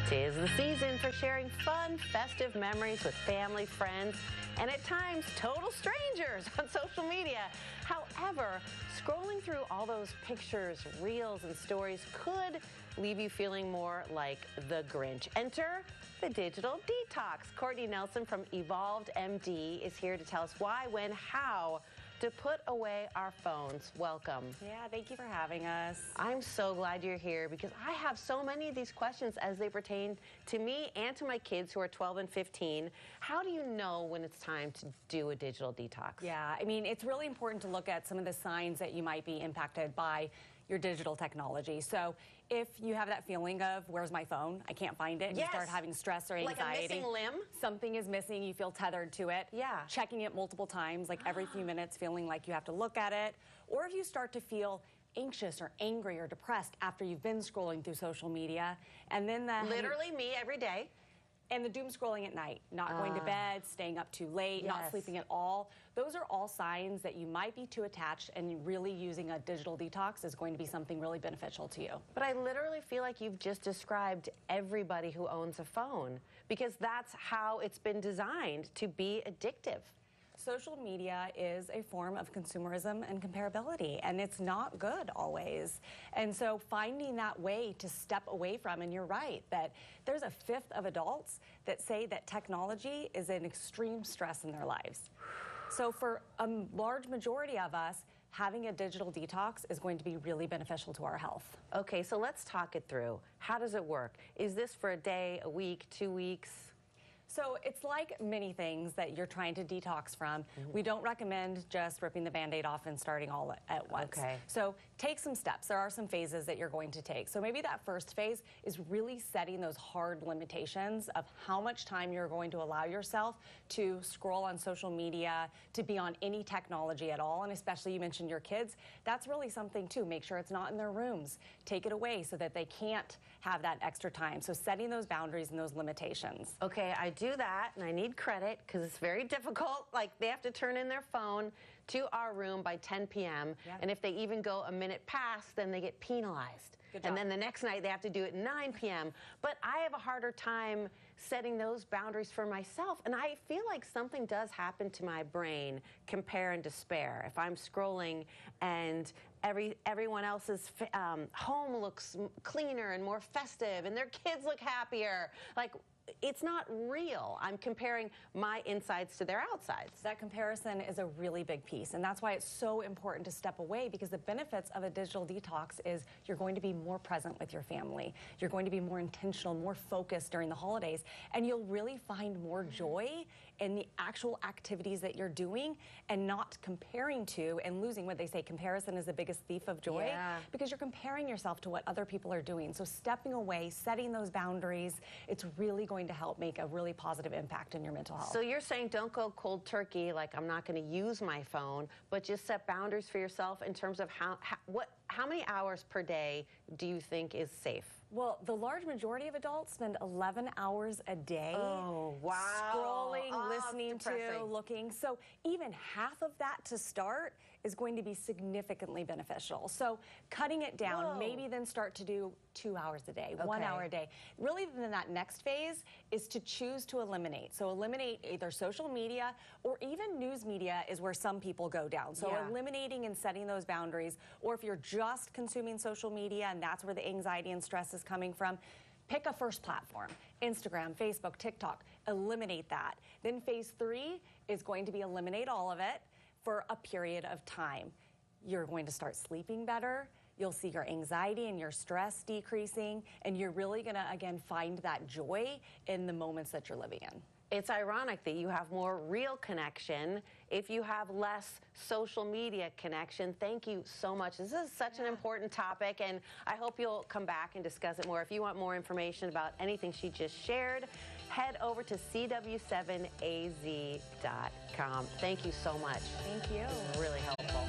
'Tis the season for sharing fun, festive memories with family, friends, and at times total strangers on social media. However, scrolling through all those pictures, reels, and stories could leave you feeling more like the Grinch. Enter the digital detox. Courtney Nelson from Evolved MD is here to tell us why, when, how to put away our phones. Welcome. Yeah, thank you for having us. I'm so glad you're here because I have so many of these questions as they pertain to me and to my kids who are 12 and 15. How do you know when it's time to do a digital detox? Yeah, I mean, it's really important to look at some of the signs that you might be impacted by your digital technology. So if you have that feeling of, where's my phone? I can't find it. And yes. You start having stress or anxiety. Like a missing limb? Something is missing. You feel tethered to it. Yeah. Checking it multiple times, like every few minutes, feeling like you have to look at it. Or if you start to feel anxious or angry or depressed after you've been scrolling through social media. And then literally me every day. And the doom scrolling at night, not going to bed, staying up too late, yes. not sleeping at all. Those are all signs that you might be too attached, and really using a digital detox is going to be something really beneficial to you. But I literally feel like you've just described everybody who owns a phone, because that's how it's been designed to be addictive. Social media is a form of consumerism and comparability, and it's not good always. And so finding that way to step away from, and you're right, that there's a fifth of adults that say that technology is an extreme stress in their lives. So for a large majority of us, having a digital detox is going to be really beneficial to our health. Okay, so let's talk it through. How does it work? Is this for a day, a week, 2 weeks? So it's like many things that you're trying to detox from. We don't recommend just ripping the Band-Aid off and starting all at once. Okay. So take some steps. There are some phases that you're going to take. So maybe that first phase is really setting those hard limitations of how much time you're going to allow yourself to scroll on social media, to be on any technology at all. And especially, you mentioned your kids. That's really something too. Make sure it's not in their rooms. Take it away so that they can't have that extra time. So setting those boundaries and those limitations. Okay, I do that, and I need credit because it's very difficult. Like, they have to turn in their phone to our room by 10 p.m. Yeah. And if they even go a minute past, then they get penalized. Good job. And then the next night they have to do it at 9 p.m. But I have a harder time setting those boundaries for myself. And I feel like something does happen to my brain, compare and despair. If I'm scrolling and everyone else's home looks cleaner and more festive and their kids look happier, like, it's not real. I'm comparing my insides to their outsides. That comparison is a really big piece, and that's why it's so important to step away, because the benefits of a digital detox is you're going to be more present with your family. You're going to be more intentional, more focused during the holidays, and you'll really find more joy in the actual activities that you're doing and not comparing to and losing. What they say, comparison is the biggest thief of joy, yeah. because you're comparing yourself to what other people are doing. So stepping away, setting those boundaries, it's really going to help make a really positive impact in your mental health. So you're saying don't go cold turkey, like I'm not going to use my phone, but just set boundaries for yourself in terms of how many hours per day do you think is safe? Well, the large majority of adults spend 11 hours a day scrolling, listening to, looking. So even half of that to start is going to be significantly beneficial. So cutting it down, maybe then start to do 2 hours a day, 1 hour a day. Really, then that next phase is to choose to eliminate. So eliminate either social media or even news media is where some people go down. So eliminating and setting those boundaries, or if you're just consuming social media and that's where the anxiety and stress is coming from, pick a first platform, Instagram, Facebook, TikTok, eliminate that. Then phase 3 is going to be eliminate all of it for a period of time. You're going to start sleeping better. You'll see your anxiety and your stress decreasing, and you're really gonna, again, find that joy in the moments that you're living in. It's ironic that you have more real connection if you have less social media connection. Thank you so much. This is such an important topic, and I hope you'll come back and discuss it more. If you want more information about anything she just shared, head over to cw7az.com. Thank you so much. Thank you. Really helpful.